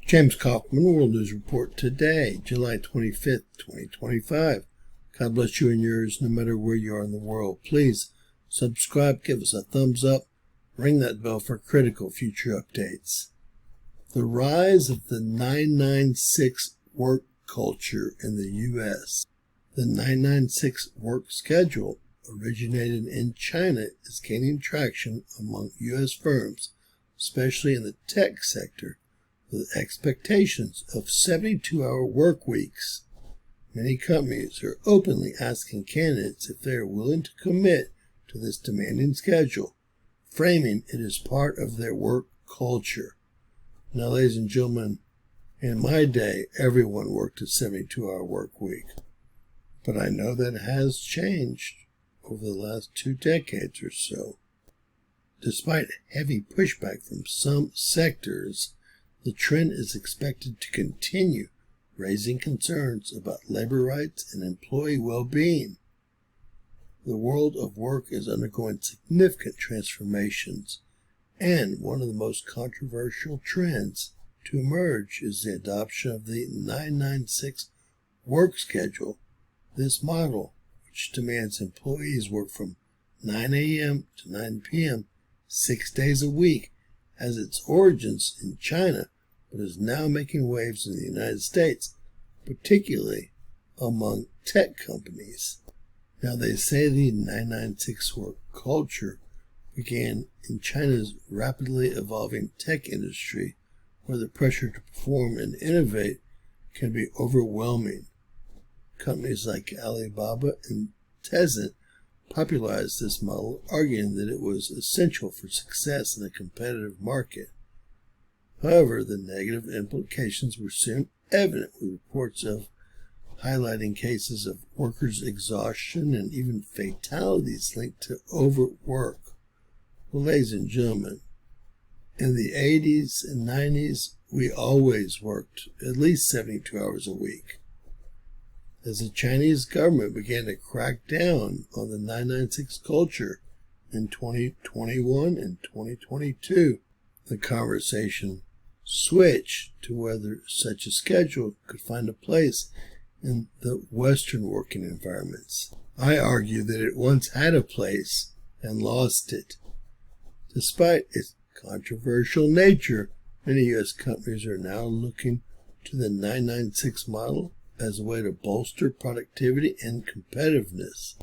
James Kaufman, World News Report today, July 25th, 2025. God bless you and yours no matter where you are in the world. Please subscribe, give us a thumbs up, ring that bell for critical future updates. The rise of the 996 work culture in the U.S. The 996 work schedule, originated in China, is gaining traction among U.S. firms, especially in the tech sector, with expectations of 72-hour work weeks. Many companies are openly asking candidates if they are willing to commit to this demanding schedule, framing it as part of their work culture. Now, ladies and gentlemen, in my day, everyone worked a 72-hour work week. But I know that has changed over the last 2 decades or so. Despite heavy pushback from some sectors, the trend is expected to continue, raising concerns about labor rights and employee well-being. The world of work is undergoing significant transformations, and one of the most controversial trends to emerge is the adoption of the 996 work schedule. This model, which demands employees work from 9 a.m. to 9 p.m. 6 days a week, has its origins in China, but is now making waves in the United States, particularly among tech companies. Now, they say the 996 work culture began in China's rapidly evolving tech industry, where the pressure to perform and innovate can be overwhelming. Companies like Alibaba and Tencent popularized this model, arguing that it was essential for success in a competitive market. However, the negative implications were soon evident, with reports of highlighting cases of workers' exhaustion and even fatalities linked to overwork. Well, ladies and gentlemen, in the 80s and 90s, we always worked at least 72 hours a week. As the Chinese government began to crack down on the 996 culture in 2021 and 2022, the conversation switched to whether such a schedule could find a place in the Western working environments. I argue that it once had a place and lost it. Despite its controversial nature, many U.S. companies are now looking to the 996 model as a way to bolster productivity and competitiveness.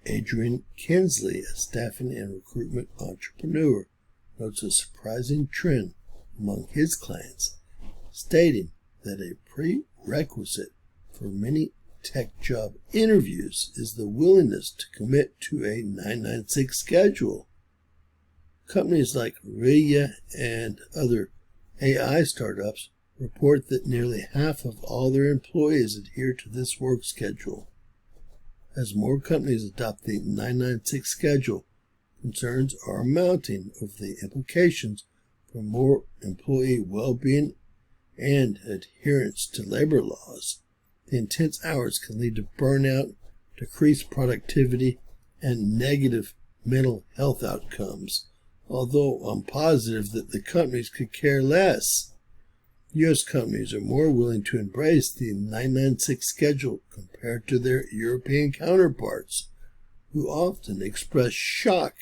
Adrian Kinsley, a staffing and recruitment entrepreneur, notes a surprising trend among his clients, stating that a prerequisite for many tech job interviews is the willingness to commit to a 996 schedule. Companies like Ria and other AI startups report that nearly half of all their employees adhere to this work schedule. As more companies adopt the 996 schedule, concerns are mounting over the implications for more employee well-being and adherence to labor laws. The intense hours can lead to burnout, decreased productivity, and negative mental health outcomes, although I'm positive that the companies could care less. U.S. companies are more willing to embrace the 996 schedule compared to their European counterparts, who often express shock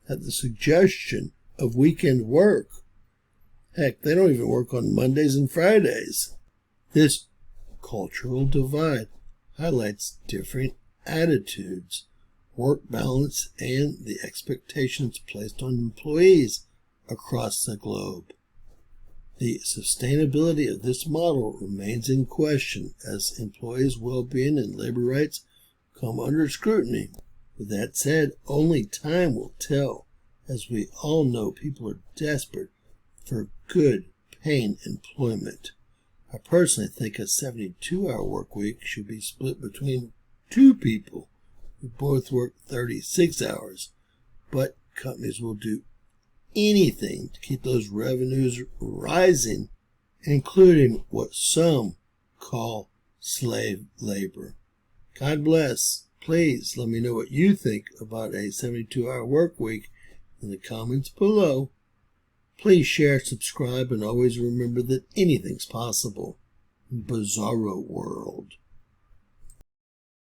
at the suggestion of weekend work. Heck, they don't even work on Mondays and Fridays. This cultural divide highlights different attitudes, work balance, and the expectations placed on employees across the globe. The sustainability of this model remains in question as employees' well-being and labor rights come under scrutiny. With that said, only time will tell, as we all know people are desperate for good paying employment. I personally think a 72-hour work week should be split between 2 people who both work 36 hours, but companies will do anything to keep those revenues rising, including what some call slave labor. God bless. Please let me know what you think about a 72-hour work week in the comments below. Please share, subscribe, and always remember that anything's possible in Bizarro World.